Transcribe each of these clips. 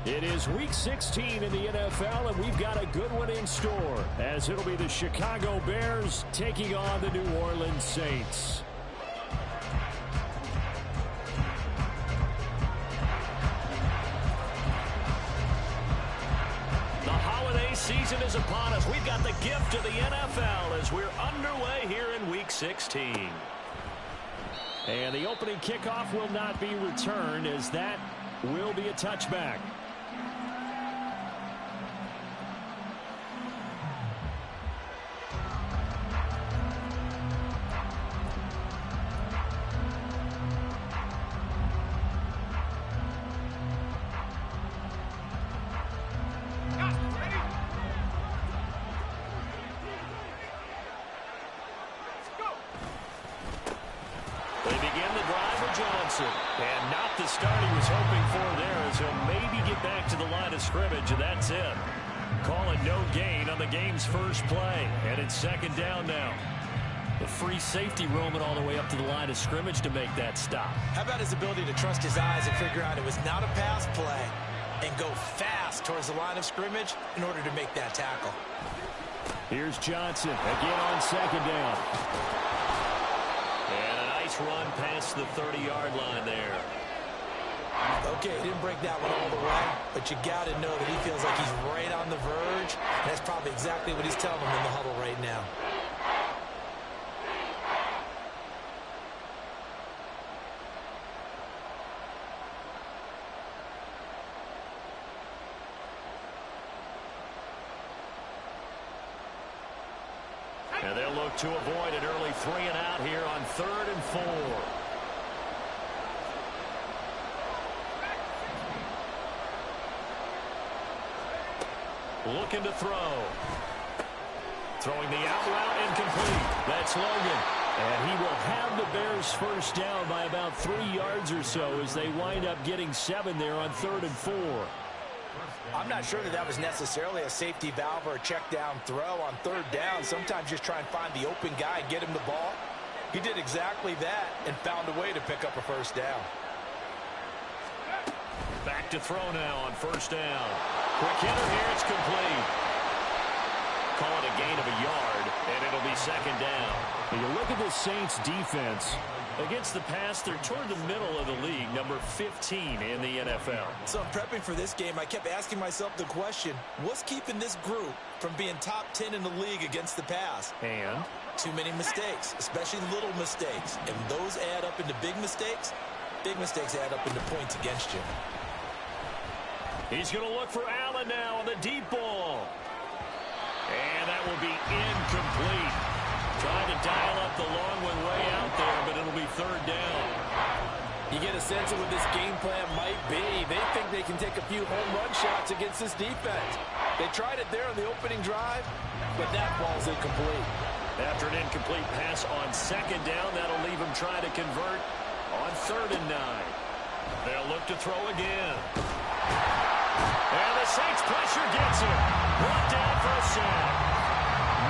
It is Week 16 in the NFL, and we've got a good one in store, as it'll be the Chicago Bears taking on the New Orleans Saints. The holiday season is upon us. We've got the gift of the NFL as we're underway here in Week 16. And the opening kickoff will not be returned, as that will be a touchback. And not the start he was hoping for there, as he'll maybe get back to the line of scrimmage, and that's it. Call it no gain on the game's first play, and it's second down now. The free safety roaming all the way up to the line of scrimmage to make that stop. How about his ability to trust his eyes and figure out it was not a pass play and go fast towards the line of scrimmage in order to make that tackle. Here's Johnson again on second down. Run past the 30-yard line there. Okay, he didn't break that one all the way, but you got to know that he feels like he's right on the verge. And that's probably exactly what he's telling them in the huddle right now. And they'll look to avoid an early 3 and out here on 3rd and 4. Looking to throw. Throwing the out route incomplete. That's Logan. And he will have the Bears first down by about 3 yards or so as they wind up getting 7 there on 3rd and 4. I'm not sure that was necessarily a safety valve or a check down throw on 3rd down. Sometimes just try and find the open guy and get him the ball. He did exactly that and found a way to pick up a first down. Back to throw now on 1st down. Quick hitter here, it's complete. Call it a gain of a yard, and it'll be 2nd down. When you look at the Saints defense, against the pass, they're toward the middle of the league, number 15 in the NFL. So I'm prepping for this game. I kept asking myself the question, what's keeping this group from being top 10 in the league against the pass? And? Too many mistakes, especially little mistakes. And those add up into big mistakes. Big mistakes add up into points against you. He's going to look for Allen now on the deep ball. And that will be incomplete. Trying to dial up the long one way out there, but it'll be 3rd down. You get a sense of what this game plan might be. They think they can take a few home run shots against this defense. They tried it there on the opening drive, but that ball's incomplete. After an incomplete pass on 2nd down, that'll leave him trying to convert on 3rd and 9. They'll look to throw again. And the Saints pressure gets him. Brought down for a sack.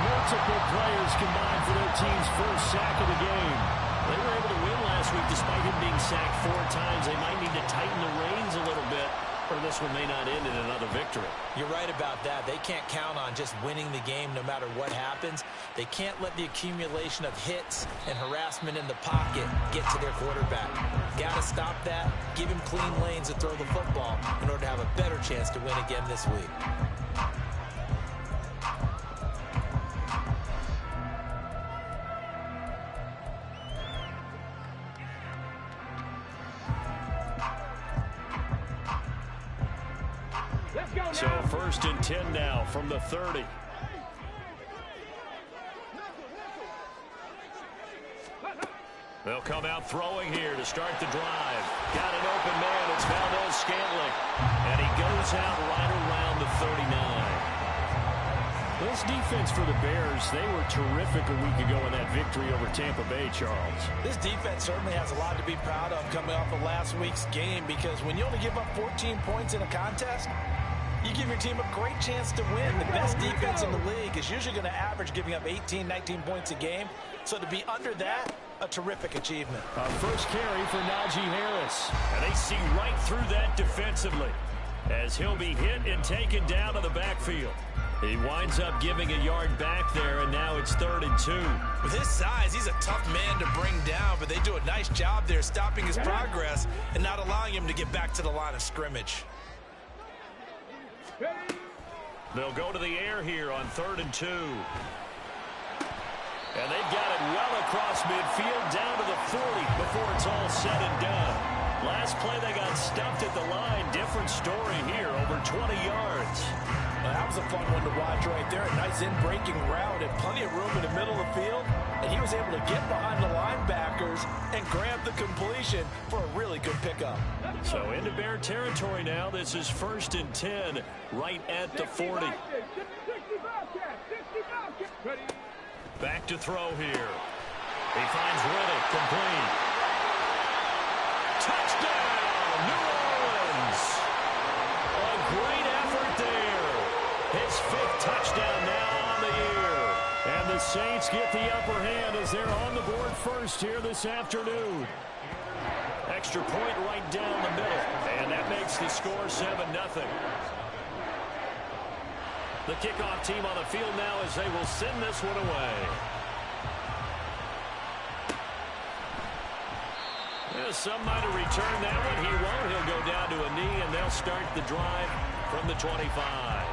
Multiple players combined for their team's first sack of the game. They were able to win last week despite him being sacked 4 times. They might need to tighten the reins a little bit, or this one may not end in another victory. You're right about that. They can't count on just winning the game no matter what happens. They can't let the accumulation of hits and harassment in the pocket get to their quarterback. Got to stop that, give him clean lanes to throw the football in order to have a better chance to win again this week. So 1st and 10 now from the 30. They'll come out throwing here to start the drive. Got an open man. It's Valdez-Scantling. And he goes out right around the 39. This defense for the Bears, they were terrific a week ago in that victory over Tampa Bay, Charles. This defense certainly has a lot to be proud of coming off of last week's game, because when you only give up 14 points in a contest, you give your team a great chance to win. The best defense in the league is usually going to average giving up 18, 19 points a game. So to be under that, a terrific achievement. First carry for Najee Harris. And they see right through that defensively. as he'll be hit and taken down to the backfield. He winds up giving a yard back there, and now it's 3rd and 2. With his size, he's a tough man to bring down, but they do a nice job there stopping his progress and not allowing him to get back to the line of scrimmage. They'll go to the air here on 3rd and 2. And they've got it well across midfield down to the 40 before it's all said and done. Last play they got stuffed at the line. Different story here, over 20 yards. Well, that was a fun one to watch right there. A nice in-breaking route and plenty of room in the middle of the field. And he was able to get behind the linebackers and grab the completion for a really good pickup. So into Bear territory now. This is 1st and 10 right at the 40. Back to throw here. He finds Riddick, complete. Touchdown, New Orleans. A great effort there. His 5th touchdown now on the year. And the Saints get the upper hand as they're on the board first here this afternoon. Extra point right down the middle. And that makes the score 7-0. The kickoff team on the field now as they will send this one away. Yeah, some might have returned that one. He won't. He'll go down to a knee, and they'll start the drive from the 25.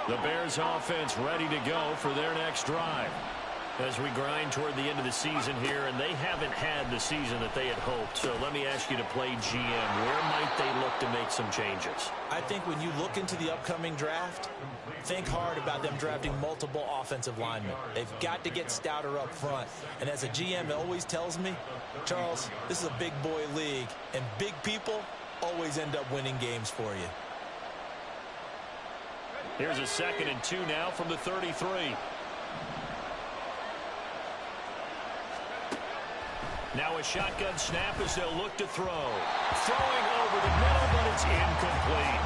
The Bears offense ready to go for their next drive. As we grind toward the end of the season here, and they haven't had the season that they had hoped. So let me ask you to play GM. Where might they look to make some changes? I think when you look into the upcoming draft, think hard about them drafting multiple offensive linemen. They've got to get stouter up front. And as a GM always tells me, Charles, this is a big boy league, and big people always end up winning games for you. Here's a 2nd and 2 now from the 33. Now a shotgun snap as they'll look to throw. Throwing over the middle, but it's incomplete.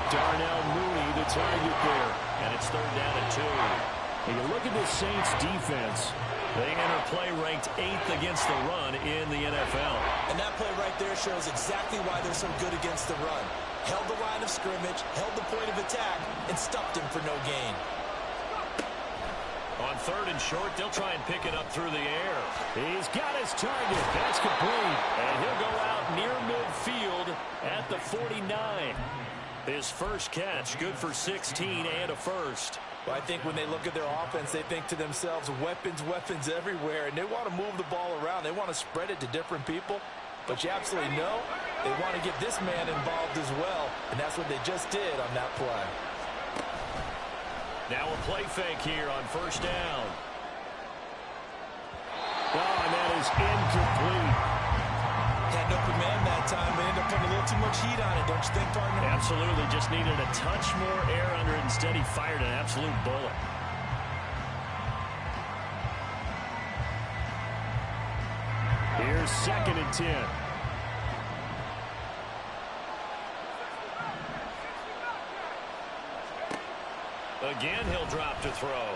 Darnell Mooney, the target there. And it's 3rd down and 2. When you look at this Saints defense, they enter play ranked 8th against the run in the NFL. And that play right there shows exactly why they're so good against the run. Held the line of scrimmage, held the point of attack, and stopped him for no gain. On 3rd and short, they'll try and pick it up through the air. He's got his target. That's complete. And he'll go out near midfield at the 49. His first catch, good for 16 and a first. Well, I think when they look at their offense, they think to themselves, weapons, weapons everywhere. And they want to move the ball around. They want to spread it to different people. But you absolutely know they want to get this man involved as well. And that's what they just did on that play. Now a play fake here on 1st down. Oh, and that is incomplete. Had no command that time, but ended up putting a little too much heat on it, don't you think, partner? Absolutely. Just needed a touch more air under it. Instead, he fired an absolute bullet. Here's 2nd and 10. Again, he'll drop to throw.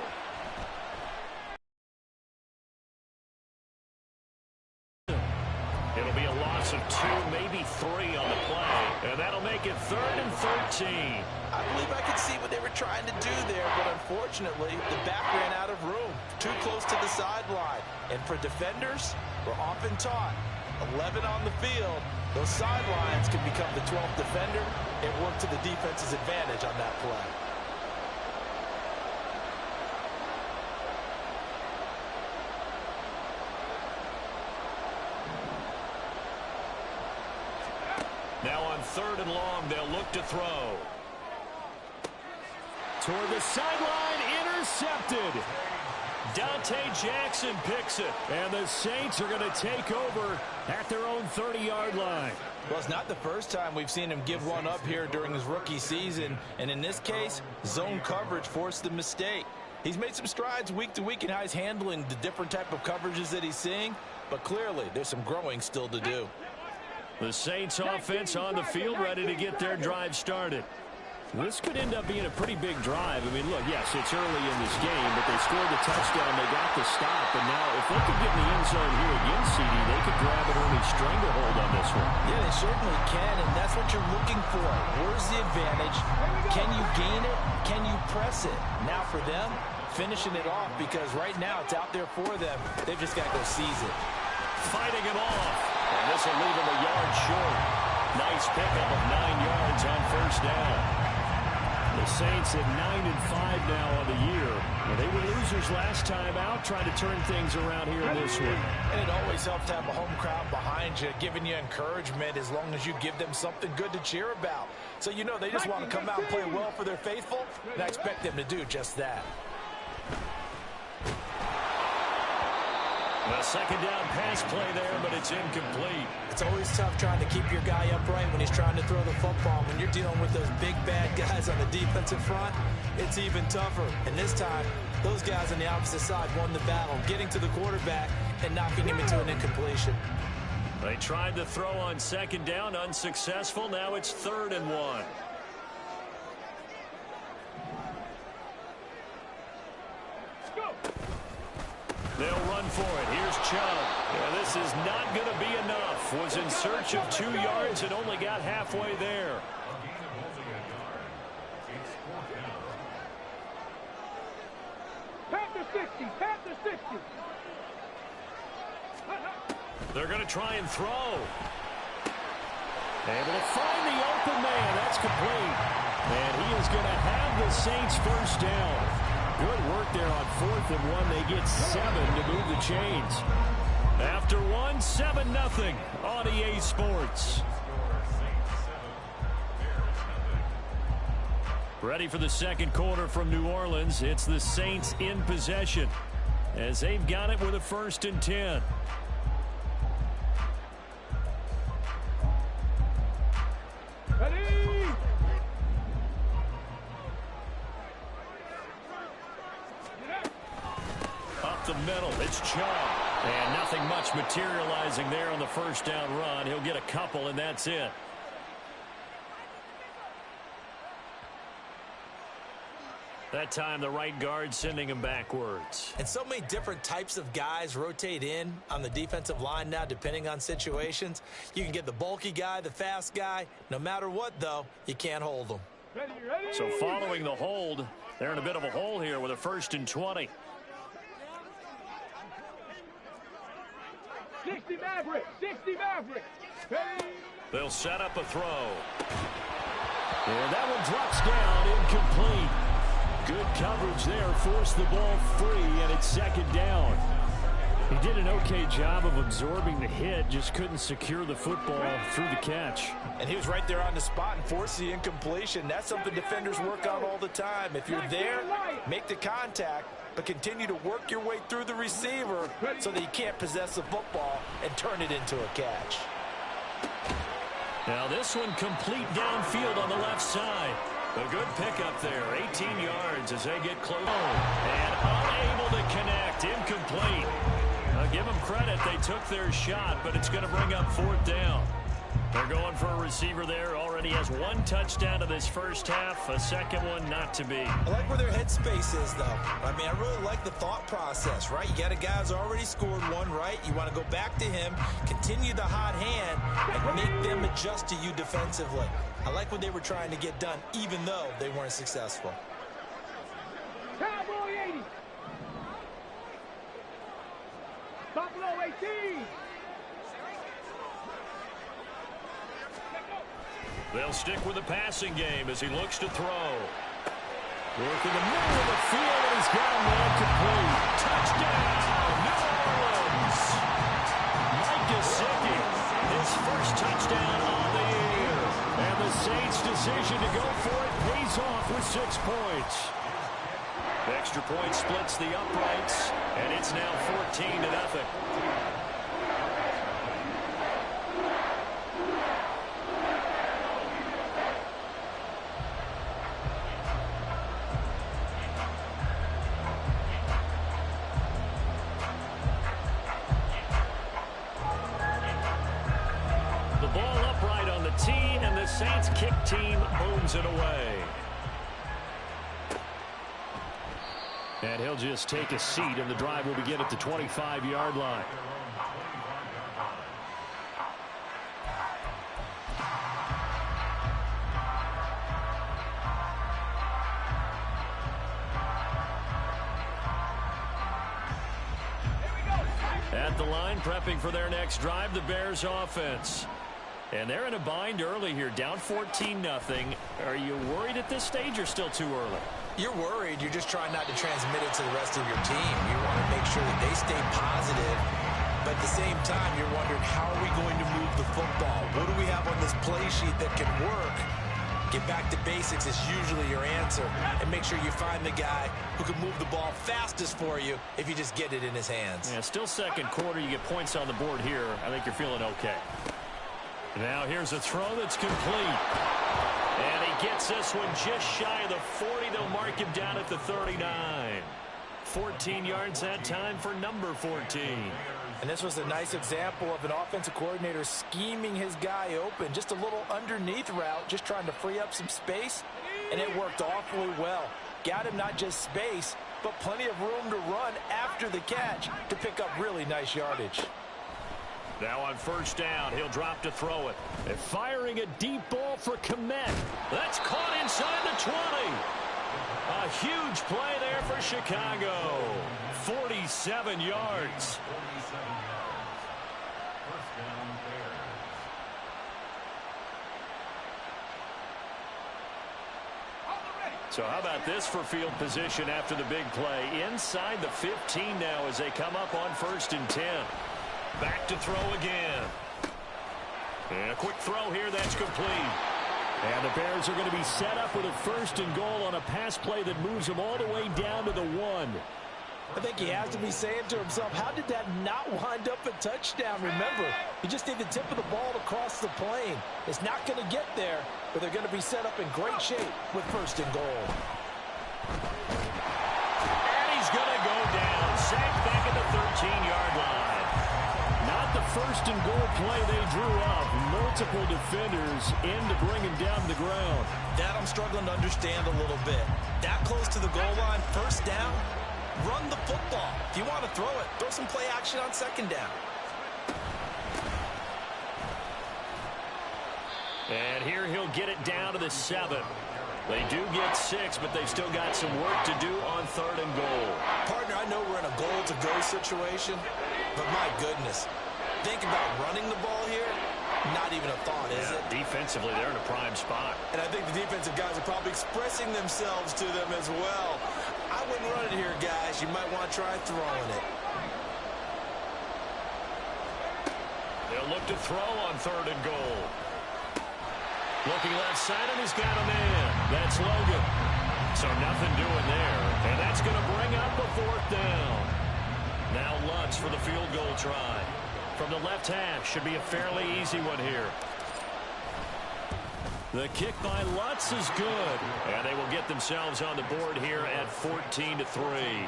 It'll be a loss of 2, maybe 3 on the play. And that'll make it 3rd and 13. I believe I could see what they were trying to do there, but unfortunately, the back ran out of room. Too close to the sideline. And for defenders, we're often taught, 11 on the field, those sidelines can become the 12th defender and work to the defense's advantage on that play. Now on 3rd and long, they'll look to throw. Toward the sideline, intercepted. Dante Jackson picks it, and the Saints are going to take over at their own 30-yard line. Well, it's not the first time we've seen him give one up here during his rookie season, and in this case, zone coverage forced the mistake. He's made some strides week to week in how he's handling the different type of coverages that he's seeing, but clearly there's some growing still to do. The Saints offense on the field ready to get their drive started. This could end up being a pretty big drive. I mean, look, yes, it's early in this game, but they scored the touchdown. They got the stop. And now if they could get in the end zone here again, CD, they could grab an early stranglehold on this one. Yeah, they certainly can, and that's what you're looking for. Where's the advantage? Can you gain it? Can you press it? Now for them, finishing it off, because right now it's out there for them. They've just got to go seize it. Fighting him off. And this will leave him a yard short. Nice pickup of 9 yards on first down. The Saints at 9-5 now on the year. Well, they were losers last time out, trying to turn things around here in this one. And it always helps to have a home crowd behind you, giving you encouragement as long as you give them something good to cheer about. So you know they just want to come out and play well for their faithful, and I expect them to do just that. A second down pass play there, but it's incomplete. It's always tough trying to keep your guy upright when he's trying to throw the football. When you're dealing with those big, bad guys on the defensive front, it's even tougher. And this time, those guys on the opposite side won the battle, getting to the quarterback and knocking him into an incompletion. They tried to throw on second down, unsuccessful. Now it's 3rd and 1. They'll run for it. Here's Chubb. Yeah, this is not going to be enough. Was in search of 2 yards and only got halfway there. Panther 60, Panther 60. They're going to try and throw. Able to find the open man. That's complete. And he is going to have the Saints first down. Good work there on 4th and 1. They get 7 to move the chains. After 1, 7-0 on EA Sports. Ready for the second quarter from New Orleans. It's the Saints in possession as they've got it with a 1st and 10. The middle, it's Chubb. And nothing much materializing there on the first down run. He'll get a couple, and that's it. That time, the right guard sending him backwards. And so many different types of guys rotate in on the defensive line now, depending on situations. You can get the bulky guy, the fast guy. No matter what, though, you can't hold them. So following the hold, they're in a bit of a hole here with a 1st and 20. 60 Maverick, 60 Maverick. They'll set up a throw. And that one drops down, incomplete. Good coverage there, forced the ball free, and it's 2nd down. He did an okay job of absorbing the hit, just couldn't secure the football through the catch. And he was right there on the spot and forced the incompletion. That's something defenders work on all the time. If you're there, make the contact, but continue to work your way through the receiver so that you can't possess the football and turn it into a catch. Now this one complete downfield on the left side. A good pickup there, 18 yards as they get close. And unable to connect, incomplete. Give them credit, they took their shot, but it's going to bring up 4th down. They're going for a receiver there. Already has 1 touchdown in this first half. A second one not to be. I like where their headspace is, though. I mean, I really like the thought process, right? You got a guy who's already scored 1, right? You want to go back to him, continue the hot hand, and make them adjust to you defensively. I like what they were trying to get done, even though they weren't successful. Cowboy 80. Buffalo 18. They'll stick with the passing game as he looks to throw. Work in the middle of the field, and he's got one complete. Touchdown, New Orleans. Mike Gesicki, his first touchdown on the year. And the Saints' decision to go for it pays off with 6 points. The extra point splits the uprights, and it's now 14-0. The ball upright on the tee, and the Saints kick team owns it away. And he'll just take a seat, and the drive will begin at the 25-yard line. At the line, prepping for their next drive, the Bears offense. And they're in a bind early here, down 14-0. Are you worried at this stage or still too early? You're worried. You're just trying not to transmit it to the rest of your team. You want to make sure that they stay positive. But at the same time, you're wondering, how are we going to move the football? What do we have on this play sheet that can work? Get back to basics is usually your answer. And make sure you find the guy who can move the ball fastest for you if you just get it in his hands. Yeah, still second quarter. You get points on the board here. I think you're feeling okay. Now here's a throw that's complete. And he gets this one just shy of the 40. They'll mark him down at the 39. 14 yards that time for number 14. And this was a nice example of an offensive coordinator scheming his guy open. Just a little underneath route, just trying to free up some space. And it worked awfully well. Got him not just space, but plenty of room to run after the catch to pick up really nice yardage. Now on first down, he'll drop to throw it. They're firing a deep ball for Kmet. That's caught inside the 20. A huge play there for Chicago. 47 yards. So how about this for field position after the big play? Inside the 15 now as they come up on 1st and 10. Back to throw again. And a quick throw here, that's complete. And the Bears are going to be set up with a 1st and goal on a pass play that moves them all the way down to the 1. I think he has to be saying to himself, how did that not wind up a touchdown? Remember, you just need the tip of the ball to cross the plane. It's not going to get there, but they're going to be set up in great shape with 1st and goal. And he's going to go down. Sacked back at the 13-yard line. Not the 1st and goal play they drew up. Multiple defenders in to bring him down to the ground. That I'm struggling to understand a little bit. That close to the goal line, 1st down, run the football. If you want to throw it, throw some play action on 2nd down. And here he'll get it down to the 7. They do get 6, but they've still got some work to do on 3rd and goal. Partner, I know we're in a goal-to-go situation, but my goodness, think about running the ball here. Not even a thought, is it? Defensively, they're in a prime spot. And I think the defensive guys are probably expressing themselves to them as well. I wouldn't run it here, guys. You might want to try throwing it. They'll look to throw on 3rd and goal. Looking left side, and he's got a man. That's Logan. So nothing doing there. And that's going to bring up a 4th down. Now Lutz for the field goal try. From the left half, should be a fairly easy one here. The kick by Lutz is good. And they will get themselves on the board here at 14-3.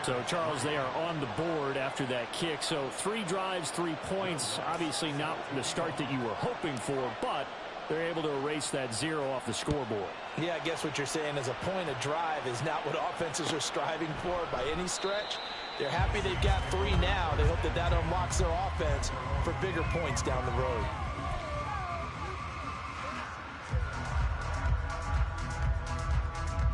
So, Charles, they are on the board after that kick. So 3 drives, 3 points. Obviously not the start that you were hoping for, but they're able to erase that 0 off the scoreboard. Yeah, I guess what you're saying is a point of drive is not what offenses are striving for by any stretch. They're happy they've got 3 now. They hope that that unlocks their offense for bigger points down the road.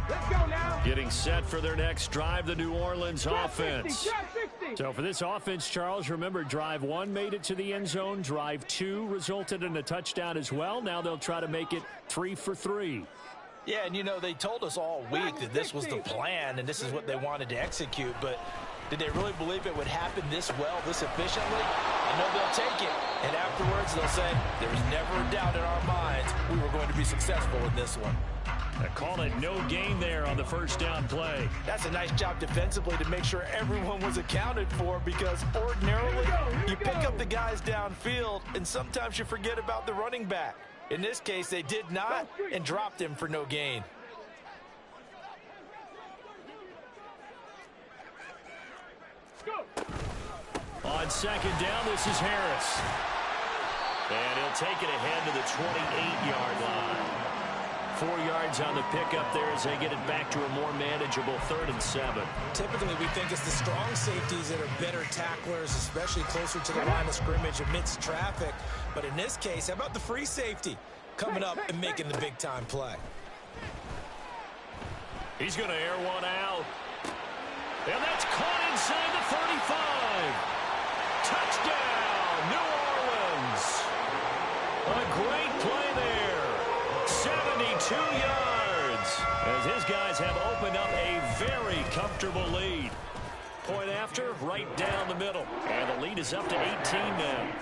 Let's go now. Getting set for their next drive, the New Orleans offense. 60. So for this offense, Charles, remember, drive 1 made it to the end zone. Drive 2 resulted in a touchdown as well. Now they'll try to make it 3 for 3. Yeah, and you know, they told us all week that this was the plan and this is what they wanted to execute, but did they really believe it would happen this well, this efficiently? I know they'll take it, and afterwards they'll say, there's never a doubt in our minds we were going to be successful in this one. They call it no gain there on the 1st down play. That's a nice job defensively to make sure everyone was accounted for, because ordinarily you pick up the guys downfield and sometimes you forget about the running back. In this case, they did not and dropped him for no gain. On 2nd down, this is Harris. And he'll take it ahead to the 28-yard line. 4 yards on the pickup there as they get it back to a more manageable 3rd and 7. Typically, we think it's the strong safeties that are better tacklers, especially closer to the line of scrimmage amidst traffic. But in this case, how about the free safety coming up and making the big-time play? He's going to air one out. And that's caught inside the 35. Touchdown, New Orleans. A great play there. 72 yards. As his guys have opened up a very comfortable lead. Point after, right down the middle. And the lead is up to 18 now.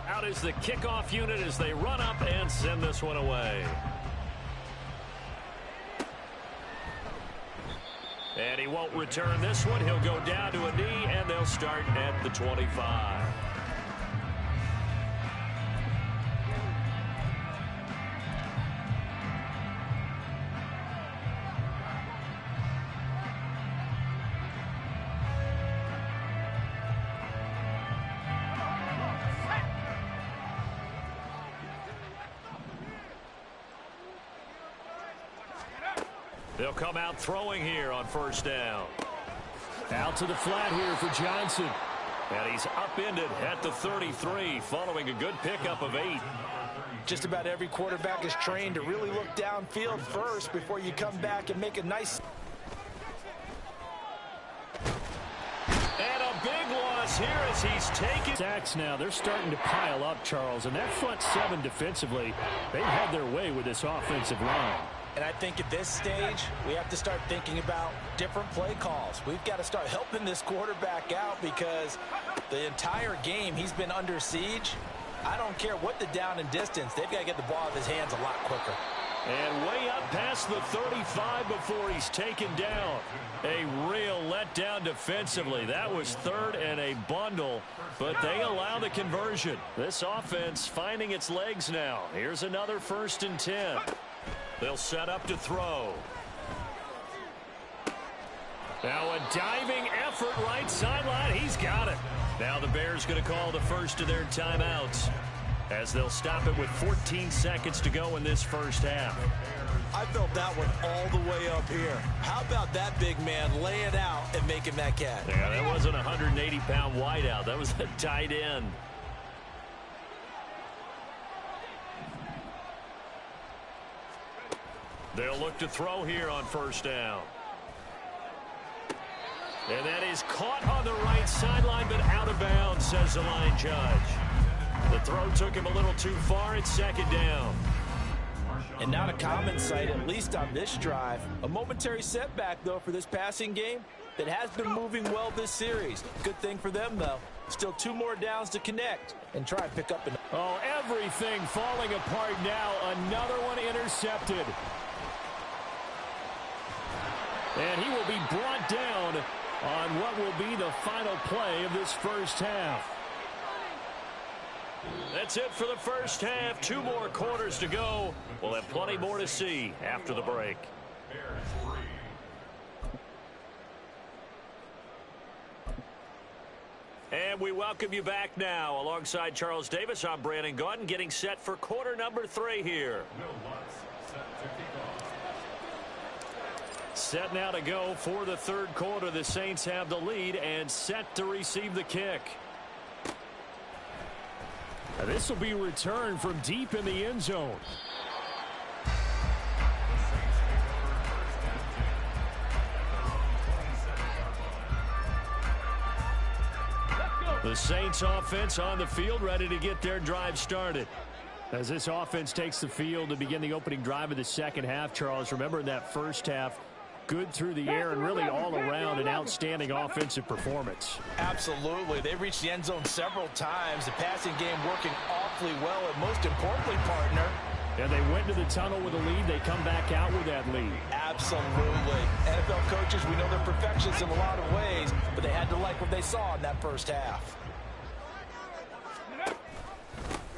Out is the kickoff unit as they run up and send this one away. And he won't return this one. He'll go down to a knee, and they'll start at the 25. They'll come out throwing here on 1st down. Out to the flat here for Johnson. And he's upended at the 33 following a good pickup of 8. Just about every quarterback is trained to really look downfield first before you come back and make a nice... And a big loss here as he's taken... Sacks now. They're starting to pile up, Charles. And that front 7 defensively, they've had their way with this offensive line. And I think at this stage, we have to start thinking about different play calls. We've got to start helping this quarterback out because the entire game he's been under siege. I don't care what the down and distance. They've got to get the ball out of his hands a lot quicker. And way up past the 35 before he's taken down. A real letdown defensively. That was 3rd and a bundle, but they allow the conversion. This offense finding its legs now. Here's another 1st and 10. They'll set up to throw. Now a diving effort right sideline. He's got it. Now the Bears going to call the first of their timeouts as they'll stop it with 14 seconds to go in this first half. I felt that one all the way up here. How about that big man laying out and making that catch? Yeah, that wasn't a 180-pound wideout. That was a tight end. They'll look to throw here on 1st down. And that is caught on the right sideline, but out of bounds, says the line judge. The throw took him a little too far. It's 2nd down. And not a common sight, at least on this drive. A momentary setback, though, for this passing game that has been moving well this series. Good thing for them, though. Still 2 more downs to connect and try and pick up. Oh, everything falling apart now. Another one intercepted. And he will be brought down on what will be the final play of this first half. That's it for the first half. 2 more quarters to go. We'll have plenty more to see after the break. And we welcome you back now. Alongside Charles Davis, I'm Brandon Gaudin, getting set for quarter number 3 here. Set now to go for the 3rd quarter. The Saints have the lead and set to receive the kick. This will be returned from deep in the end zone. The Saints offense on the field, ready to get their drive started. As this offense takes the field to begin the opening drive of the second half, Charles, remember in that first half, good through the air and really all around an outstanding offensive performance. Absolutely. They reached the end zone several times. The passing game working awfully well, and most importantly, partner. And they went to the tunnel with a lead. They come back out with that lead. Absolutely. NFL coaches, we know they're perfectionists in a lot of ways, but they had to like what they saw in that first half.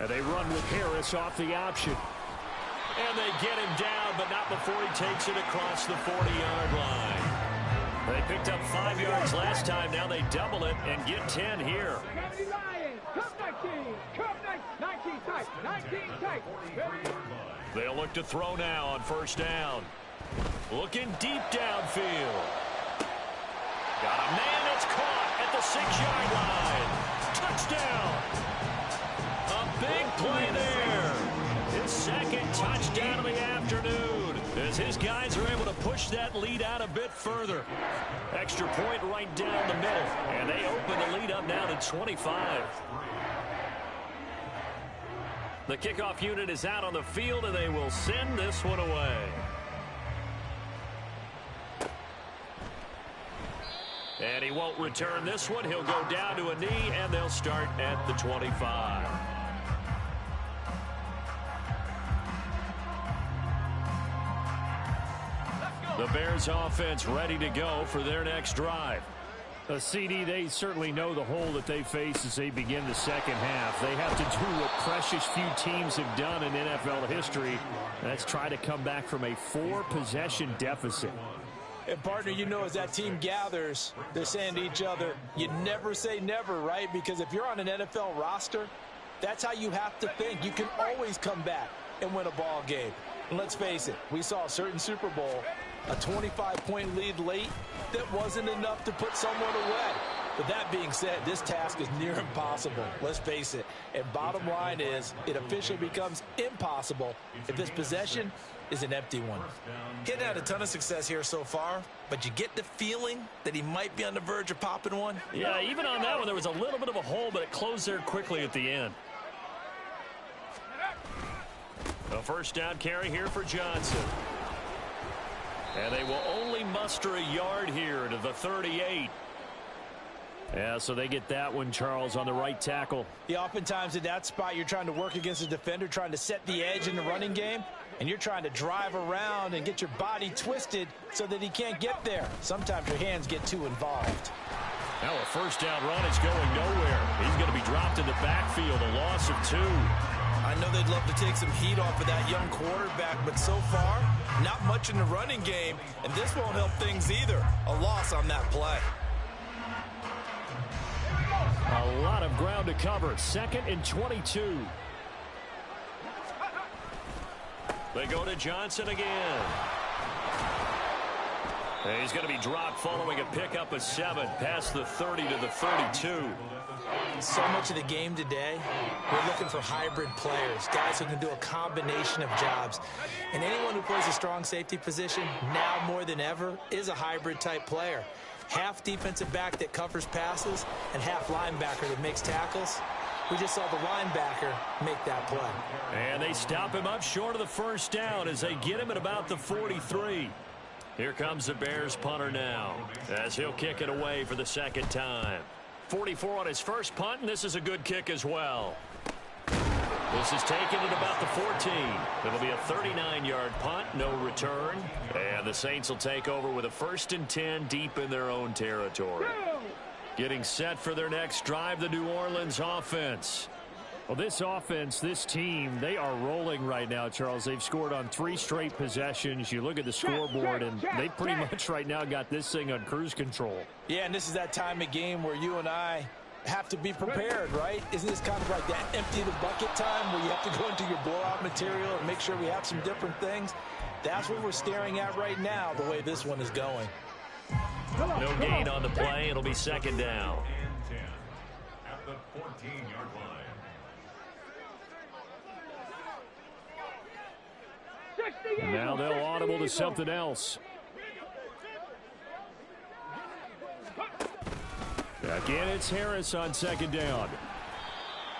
And they run with Harris off the option. And they get him down, but not before he takes it across the 40-yard line. They picked up 5 yards last time. Now they double it and get 10 here. Come 19. Come 19 tight. 19 tight. They'll look to throw now on first down. Looking deep downfield. Got a man that's caught at the 6-yard line. Touchdown. A big play there. His second touchdown of the afternoon, as his guys are able to push that lead out a bit further. Extra point right down the middle, and they open the lead up now to 25. The kickoff unit is out on the field, and they will send this one away. And he won't return this one. He'll go down to a knee, and they'll start at the 25. The Bears offense ready to go for their next drive. CD, they certainly know the hole that they face as they begin the second half. They have to do what precious few teams have done in NFL history. That's try to come back from a 4-possession deficit. And, partner, you know, as that team gathers, they're saying to each other, you never say never, right? Because if you're on an NFL roster, that's how you have to think. You can always come back and win a ball game. And let's face it, we saw a certain Super Bowl, a 25-point lead late that wasn't enough to put someone away. But that being said, this task is near impossible. Let's face it. And bottom line is, it officially becomes impossible if this possession is an empty one. Getting had a ton of success here so far, but you get the feeling that he might be on the verge of popping one. Yeah, even on that one, there was a little bit of a hole, but it closed there quickly at the end. A first down carry here for Johnson. And they will only muster a yard here to the 38. Yeah, so they get that one, Charles, on the right tackle. Yeah, oftentimes at that spot, you're trying to work against a defender, trying to set the edge in the running game, and you're trying to drive around and get your body twisted so that he can't get there. Sometimes your hands get too involved. Now a first down run is going nowhere. He's going to be dropped in the backfield, a loss of 2. I know they'd love to take some heat off of that young quarterback, but so far, not much in the running game, and this won't help things either. A loss on that play. A lot of ground to cover. 2nd and 22. They go to Johnson again. And he's going to be dropped following a pickup of 7 past the 30 to the 32. So much of the game today, we're looking for hybrid players, guys who can do a combination of jobs. And anyone who plays a strong safety position, now more than ever, is a hybrid type player. Half defensive back that covers passes and half linebacker that makes tackles. We just saw the linebacker make that play. And they stop him up short of the first down as they get him at about the 43. Here comes the Bears punter now as he'll kick it away for the second time. 44 on his first punt, and this is a good kick as well. This is taken at about the 14. It'll be a 39-yard punt, no return. And the Saints will take over with a 1st and 10 deep in their own territory. Getting set for their next drive, the New Orleans offense. Well, this offense, this team, they are rolling right now, Charles. They've scored on 3 straight possessions. You look at the scoreboard, and they pretty much right now got this thing on cruise control. Yeah, and this is that time of game where you and I have to be prepared, right? Isn't this kind of like that empty the bucket time where you have to go into your blowout material and make sure we have some different things? That's what we're staring at right now, the way this one is going. No gain on the play. It'll be second down. At the 14-yard line. Now they'll audible to something else. Again, it's Harris on second down.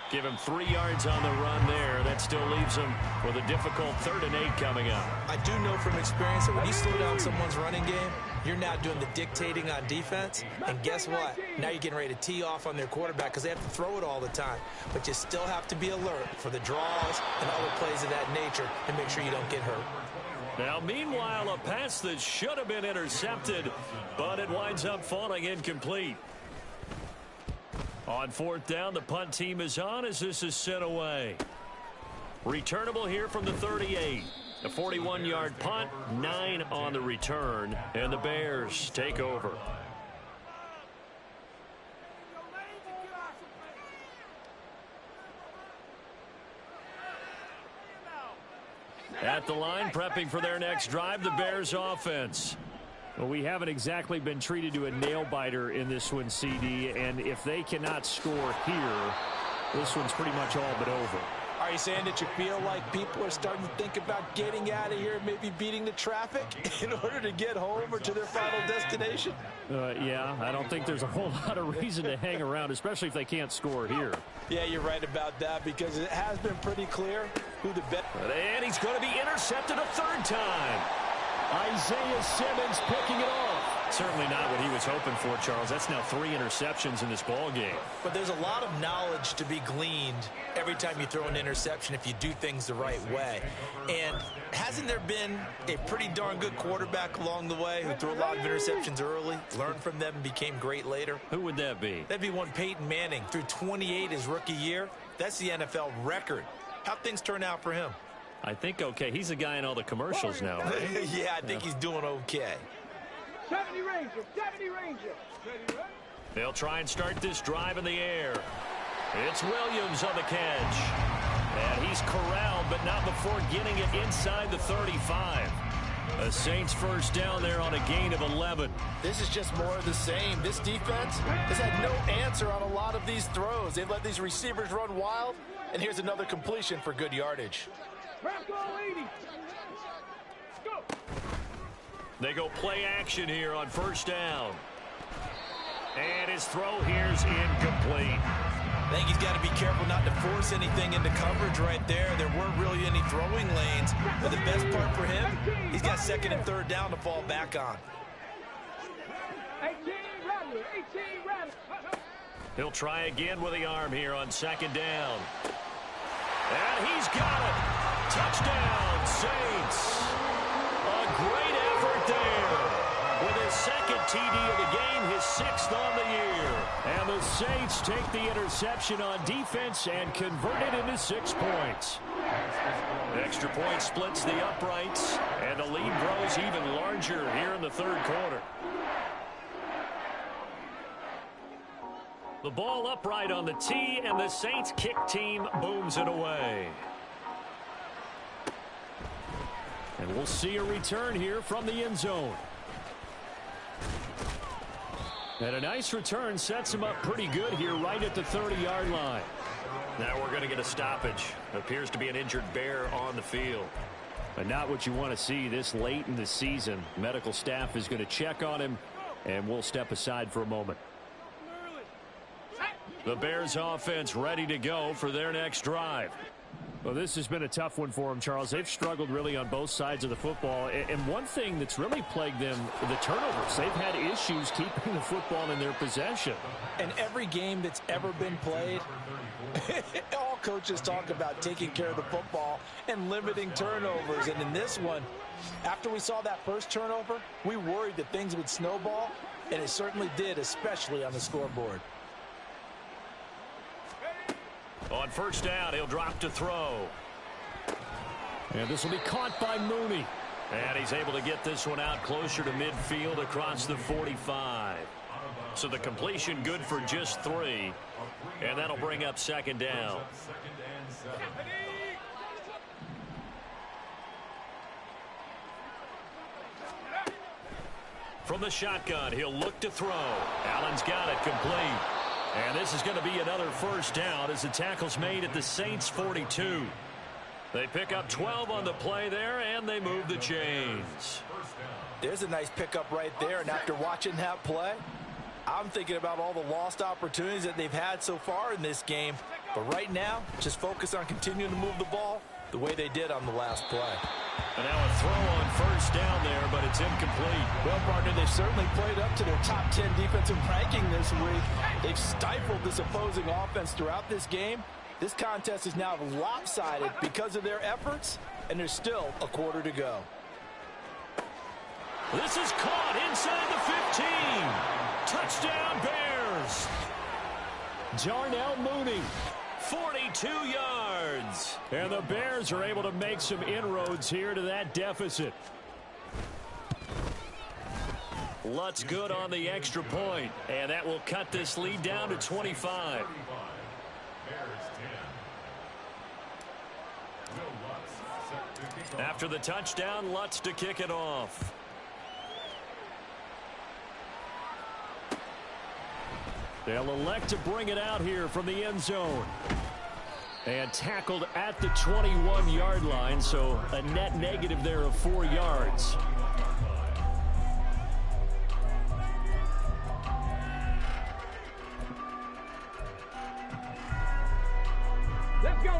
Give him 3 yards on the run there. That still leaves him with a difficult 3rd and 8 coming up. I do know from experience that when you slow down someone's running game, you're now doing the dictating on defense. And guess what? Now you're getting ready to tee off on their quarterback because they have to throw it all the time. But you still have to be alert for the draws and other plays of that nature and make sure you don't get hurt. Now, meanwhile, a pass that should have been intercepted, but it winds up falling incomplete. On 4th down, the punt team is on as this is sent away. Returnable here from the 38. A 41-yard punt, 9 on the return, and the Bears take over. At the line, prepping for their next drive, the Bears offense. Well, we haven't exactly been treated to a nail-biter in this one, CD, and if they cannot score here, this one's pretty much all but over. Are you saying that you feel like people are starting to think about getting out of here, maybe beating the traffic in order to get home or to their final destination? Yeah, I don't think there's a whole lot of reason to hang around, especially if they can't score here. Yeah, you're right about that because it has been pretty clear who the best. And he's going to be intercepted a third time. Isaiah Simmons picking it off. Certainly not what he was hoping for, Charles. That's now 3 interceptions in this ball game. But there's a lot of knowledge to be gleaned every time you throw an interception if you do things the right way. And hasn't there been a pretty darn good quarterback along the way who threw a lot of interceptions early, learned from them, and became great later? Who would that be? That'd be one Peyton Manning. Threw 28 his rookie year. That's the NFL record. How'd things turn out for him? I think okay. He's the guy in all the commercials now, right? Yeah, I think he's doing okay. 70 Ranger, 70 Ranger. They'll try and start this drive in the air. It's Williams on the catch. And he's corralled, but not before getting it inside the 35. The Saints first down there on a gain of 11. This is just more of the same. This defense has had no answer on a lot of these throws. They've let these receivers run wild, and here's another completion for good yardage. They go play action here on first down. And his throw here's incomplete. I think he's got to be careful not to force anything into coverage right there. There weren't really any throwing lanes. But the best part for him, he's got second and third down to fall back on. 18 Rattler. He'll try again with the arm here on second down. And he's got it. Touchdown, Saints. A great effort there. With his second TD of the game, his 6th on the year. And the Saints take the interception on defense and convert it into 6 points. Extra point splits the uprights, and the lead grows even larger here in the third quarter. The ball upright on the tee, and the Saints kick team booms it away. And we'll see a return here from the end zone. And a nice return sets him up pretty good here right at the 30-yard line. Now we're going to get a stoppage. Appears to be an injured Bear on the field. But not what you want to see this late in the season. Medical staff is going to check on him, and we'll step aside for a moment. The Bears offense ready to go for their next drive. Well, this has been a tough one for them, Charles. They've struggled really on both sides of the football. And one thing that's really plagued them, the turnovers. They've had issues keeping the football in their possession. And every game that's ever been played, all coaches talk about taking care of the football and limiting turnovers. And in this one, after we saw that first turnover, we worried that things would snowball, and it certainly did, especially on the scoreboard. On first down, he'll drop to throw. And this will be caught by Mooney. And he's able to get this one out closer to midfield across the 45. So the completion good for just 3. And that'll bring up second down. From the shotgun, he'll look to throw. Allen's got it complete. And this is going to be another first down as the tackle's made at the Saints 42. They pick up 12 on the play there, and they move the chains. There's a nice pickup right there, and after watching that play, I'm thinking about all the lost opportunities that they've had so far in this game. But right now, just focus on continuing to move the ball the way they did on the last play. And now a throw on first down there, but it's incomplete. Well, partner, they've certainly played up to their top 10 defensive ranking this week. They've stifled this opposing offense throughout this game. This contest is now lopsided because of their efforts, and there's still a quarter to go. This is caught inside the 15. Touchdown, Bears. Darnell Mooney. 42 yards. And the Bears are able to make some inroads here to that deficit. Lutz good on the extra point, and that will cut this lead down to 25. After the touchdown, Lutz to kick it off. They'll elect to bring it out here from the end zone. And tackled at the 21-yard line, so a net negative there of 4 yards.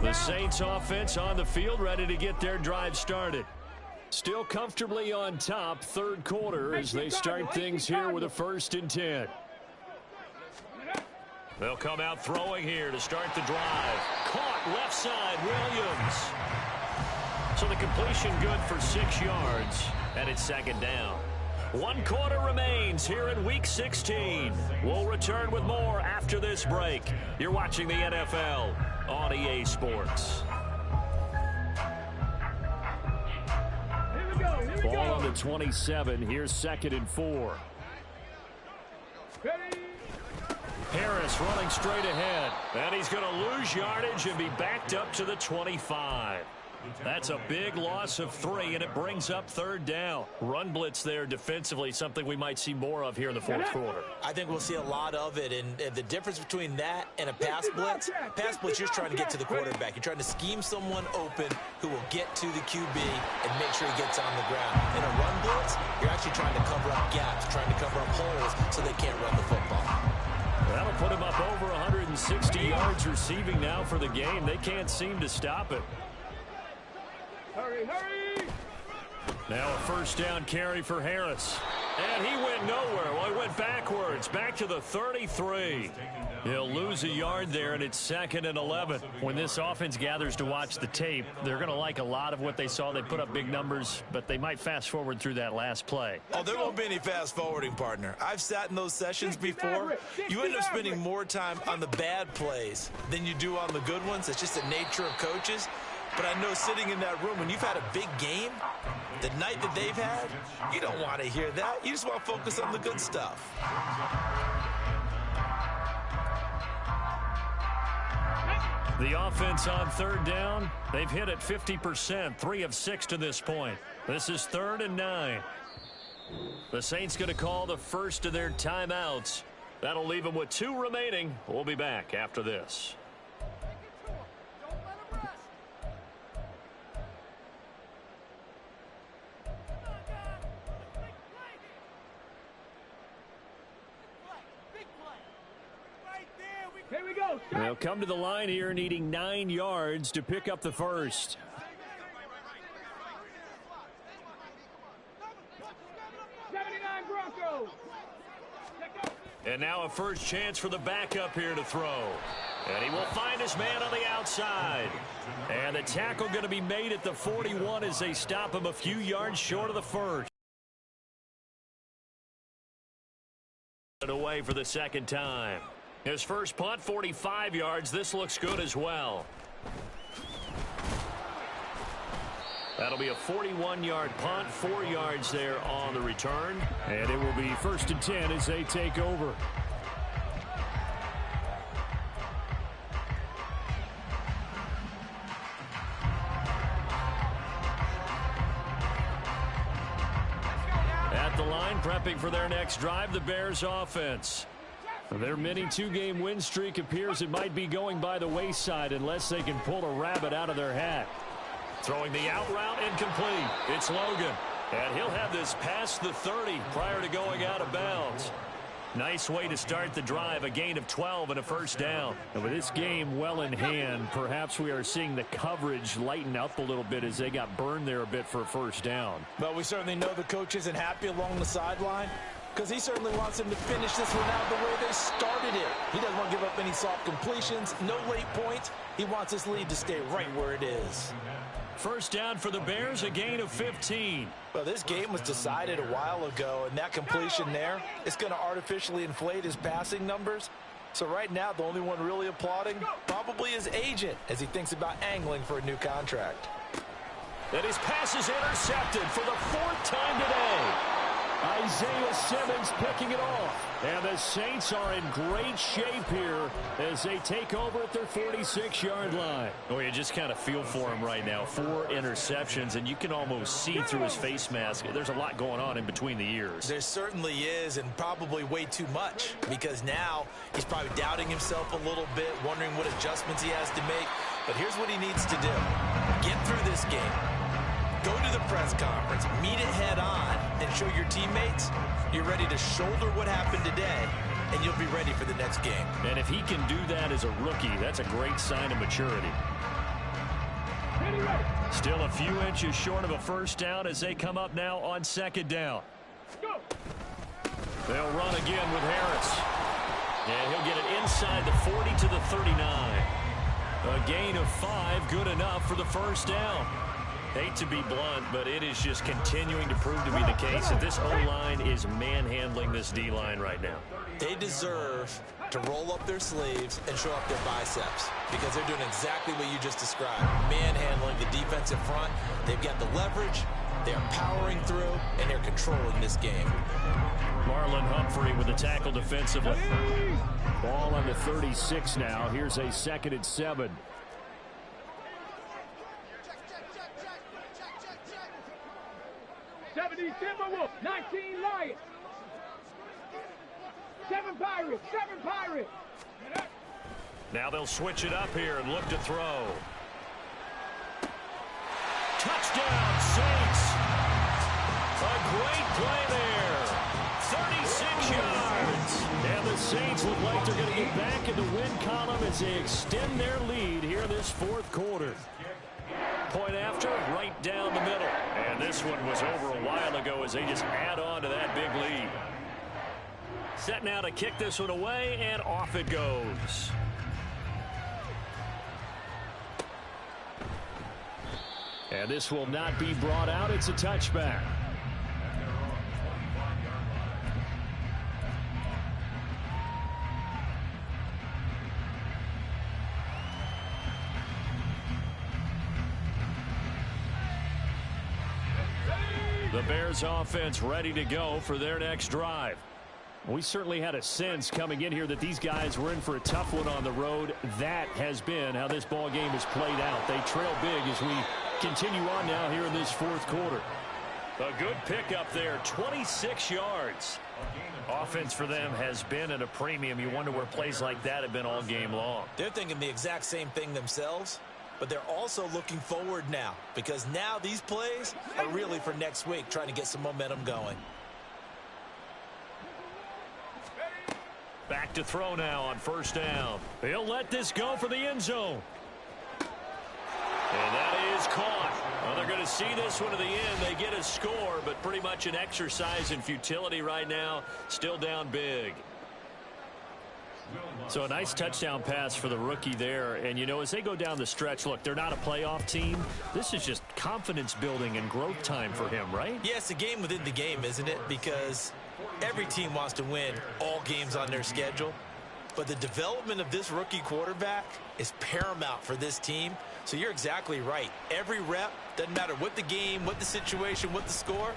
The Saints offense on the field, ready to get their drive started. Still comfortably on top, third quarter, as they start things here with a 1st and 10. They'll come out throwing here to start the drive. Caught left side, Williams. So the completion good for 6 yards, and it's 2nd down. 1 quarter remains here in Week 16. We'll return with more after this break. You're watching the NFL on EA Sports. Ball on the 27. Here's 2nd and 4. Harris running straight ahead. And he's going to lose yardage and be backed up to the 25. That's a big loss of 3, and it brings up 3rd down. Run blitz there defensively, something we might see more of here in the 4th quarter. I think we'll see a lot of it, and the difference between that and a pass blitz, you're just trying to get to the quarterback. You're trying to scheme someone open who will get to the QB and make sure he gets on the ground. In a run blitz, you're actually trying to cover up gaps, trying to cover up holes so they can't run the football. That'll put him up over 160 yards receiving now for the game. They can't seem to stop it. Hurry. Now a 1st down carry for Harris. And he went nowhere. Well, he went backwards, back to the 33. He'll lose a yard there, and it's 2nd and 11. When this offense gathers to watch the tape, they're going to like a lot of what they saw. They put up big numbers, but they might fast forward through that last play. Oh, there won't be any fast forwarding, partner. I've sat in those sessions before. You end up spending more time on the bad plays than you do on the good ones. It's just the nature of coaches. But I know sitting in that room, when you've had a big game, the night that they've had, you don't want to hear that. You just want to focus on the good stuff. The offense on 3rd down, they've hit it 50%, 3 of 6 to this point. This is 3rd and 9. The Saints going to call the first of their timeouts. That'll leave them with 2 remaining. We'll be back after this. Here we go. They'll come to the line here needing 9 yards to pick up the first. 79 Broncos. And now a first chance for the backup here to throw. And he will find his man on the outside. And the tackle going to be made at the 41 as they stop him a few yards short of the first. Away for the 2nd time. His first punt, 45 yards. This looks good as well. That'll be a 41-yard punt, 4 yards there on the return. And it will be 1st and 10 as they take over. At the line, prepping for their next drive, the Bears offense. Their mini 2-game win streak appears it might be going by the wayside unless they can pull a rabbit out of their hat. Throwing the out route incomplete. It's Logan. And he'll have this past the 30 prior to going out of bounds. Nice way to start the drive, a gain of 12 and a 1st down. And with this game well in hand, perhaps we are seeing the coverage lighten up a little bit as they got burned there a bit for a 1st down. But we certainly know the coach isn't happy along the sideline, because he certainly wants them to finish this one out the way they started it. He doesn't want to give up any soft completions, no late points. He wants this lead to stay right where it is. 1st down for the Bears, a gain of 15. Well, this game was decided a while ago, and that completion there is going to artificially inflate his passing numbers. So right now, the only one really applauding probably his agent as he thinks about angling for a new contract. And his pass is intercepted for the 4th time today. Isaiah Simmons picking it off. And the Saints are in great shape here as they take over at their 46-yard line. Oh, you just kind of feel for him right now. 4 interceptions, and you can almost see through his face mask. There's a lot going on in between the ears. There certainly is, and probably way too much, because now he's probably doubting himself a little bit, wondering what adjustments he has to make. But here's what he needs to do. Get through this game. Go to the press conference, meet it head on, and show your teammates you're ready to shoulder what happened today, and you'll be ready for the next game. And if he can do that as a rookie, that's a great sign of maturity. Still a few inches short of a first down as they come up now on second down. They'll run again with Harris. And he'll get it inside the 40 to the 39. A gain of 5, good enough for the first down. Hate to be blunt, but it is just continuing to prove to be the case that this O-line is manhandling this D-line right now. They deserve to roll up their sleeves and show up their biceps because they're doing exactly what you just described. Manhandling the defensive front. They've got the leverage. They're powering through, and they're controlling this game. Marlon Humphrey with the tackle defensively. Ball on the 36 now. Here's a 2nd and 7. Timberwolves, 19 Lions. 7 Pirates, 7 Pirates. Now they'll switch it up here and look to throw. Touchdown, Saints. A great play there. 36 yards. And the Saints look like they're going to get back in the win column as they extend their lead here in this 4th quarter. Point after, right down the middle. And this one was over a while ago as they just add on to that big lead. Set now to kick this one away, and off it goes. And this will not be brought out. It's a touchback. The Bears offense ready to go for their next drive. We certainly had a sense coming in here that these guys were in for a tough one on the road. That has been how this ball game has played out. They trail big as we continue on now here in this 4th quarter. A good pickup there, 26 yards. Offense for them has been at a premium. You wonder where plays like that have been all game long. They're thinking the exact same thing themselves, but they're also looking forward now because now these plays are really for next week, trying to get some momentum going. Back to throw now on first down. He'll let this go for the end zone. And that is caught. Well, they're going to see this one to the end. They get a score, but pretty much an exercise in futility right now. Still down big. So a nice touchdown pass for the rookie there. And, you know, as they go down the stretch, look, they're not a playoff team. This is just confidence building and growth time for him, right? Yeah, it's a game within the game, isn't it? Because every team wants to win all games on their schedule. But the development of this rookie quarterback is paramount for this team. So you're exactly right. Every rep, doesn't matter what the game, what the situation, what the score,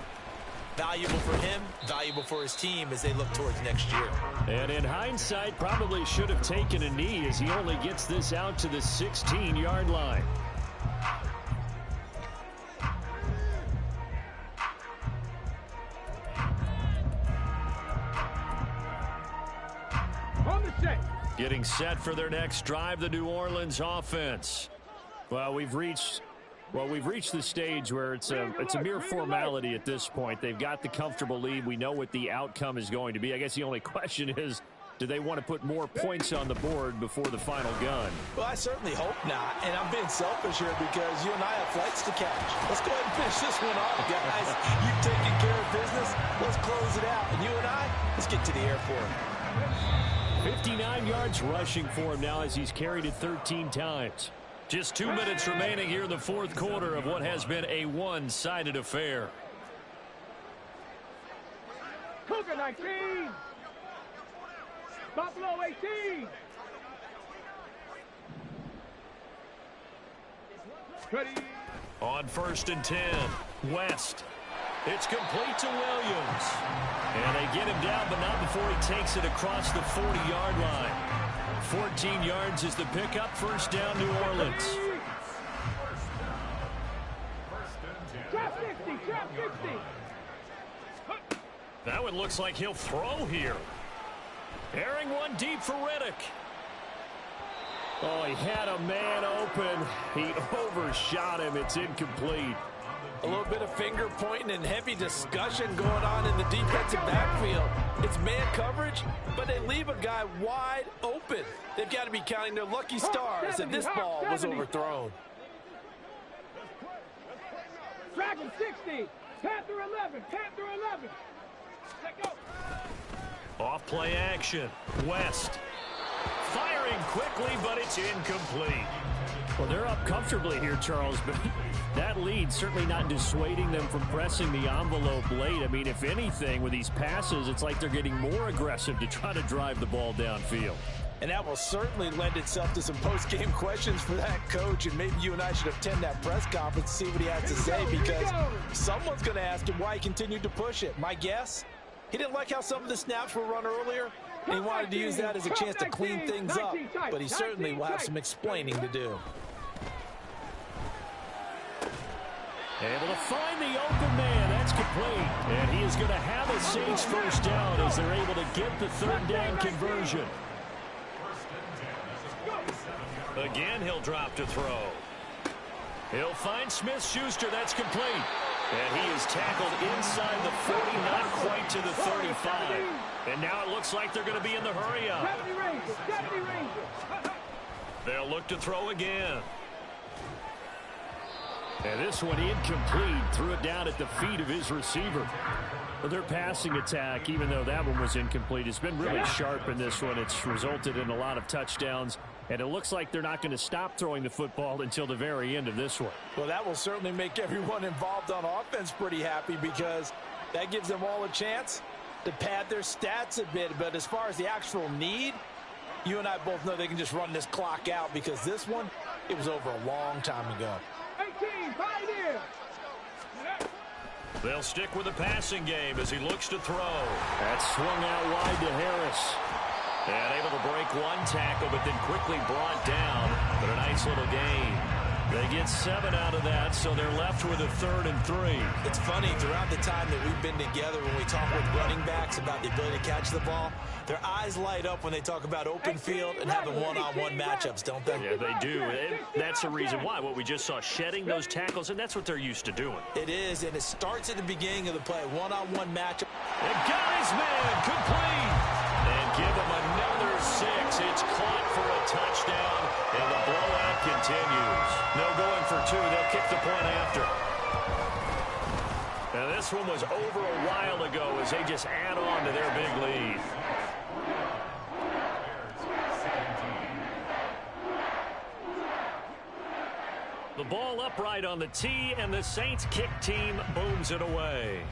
valuable for him, valuable for his team as they look towards next year. And in hindsight, probably should have taken a knee as he only gets this out to the 16-yard line. Getting set for their next drive, the New Orleans offense. Well, we've reached the stage where it's a mere formality at this point. They've got the comfortable lead. We know what the outcome is going to be. I guess the only question is, do they want to put more points on the board before the final gun? Well, I certainly hope not. And I'm being selfish here because you and I have flights to catch. Let's go ahead and finish this one off, guys. You've taken care of business. Let's close it out. And you and I, let's get to the airport. 59 yards rushing for him now as he's carried it 13 times. Just 2 minutes remaining here in the 4th quarter of what has been a one-sided affair. Cougar 19. Buffalo 18. On 1st and 10, West. It's complete to Williams. And they get him down, but not before he takes it across the 40-yard line. 14 yards is the pickup. First down, New Orleans. Trap 60, trap 60. That one looks like he'll throw here. Airing one deep for Riddick. Oh, he had a man open. He overshot him. It's incomplete. A little bit of finger pointing and heavy discussion going on in the defensive backfield. It's man coverage, but they leave a guy wide open. They've got to be counting their lucky stars that this ball was overthrown. Dragon 60. Panther 11. Panther 11. Let go. Off play action. West. Firing quickly, but it's incomplete. Well, they're up comfortably here, Charles, but that lead certainly not dissuading them from pressing the envelope late. I mean, if anything, with these passes, it's like they're getting more aggressive to try to drive the ball downfield. And that will certainly lend itself to some post-game questions for that coach, and maybe you and I should attend that press conference to see what he has to say, because someone's going to ask him why he continued to push it. My guess, he didn't like how some of the snaps were run earlier, and he wanted to use that as a chance to clean things up, but he certainly will have some explaining to do. Able to find the open man. That's complete. And he is going to have a Saints first down as they're able to get the third down conversion. Again, he'll drop to throw. He'll find Smith-Schuster. That's complete. And he is tackled inside the 40, not quite to the 35. And now it looks like they're going to be in the hurry-up. 70 Rangers. 70 Rangers. They'll look to throw again. And this one incomplete. Threw it down at the feet of his receiver. But their passing attack, even though that one was incomplete, has been really sharp in this one. It's resulted in a lot of touchdowns. And it looks like they're not going to stop throwing the football until the very end of this one. Well, that will certainly make everyone involved on offense pretty happy, because that gives them all a chance to pad their stats a bit. But as far as the actual need, you and I both know they can just run this clock out, because this one, it was over a long time ago. 18, Pioneer. They'll stick with the passing game as he looks to throw. That swung out wide to Harris. And able to break one tackle, but then quickly brought down. But a nice little gain. They get 7 out of that, so they're left with a 3rd and 3. It's funny, throughout the time that we've been together, when we talk with running backs about the ability to catch the ball, their eyes light up when they talk about open field and having one-on-one matchups, don't they? Yeah, they do. And that's the reason why. What we just saw, shedding those tackles, and that's what they're used to doing. It is, and it starts at the beginning of the play. One-on-one matchup. And got his man, complete. And give him another 6. It's caught for a touchdown, and the blowout continues. No going for 2. They'll kick the point after. And this one was over a while ago as they just add on to their big lead. The ball upright on the tee, and the Saints kick team booms it away.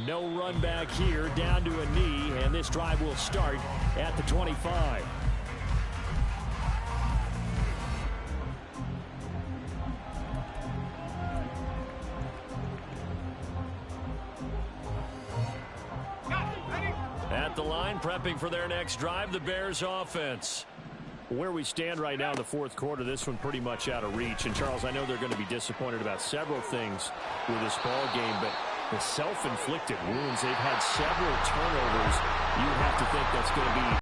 No run back here, down to a knee, and this drive will start at the 25. At the line, prepping for their next drive, the Bears offense. Where we stand right now in the fourth quarter, this one pretty much out of reach. And, Charles, I know they're going to be disappointed about several things with this ball game, but the self-inflicted wounds, they've had several turnovers. You have to think that's going to be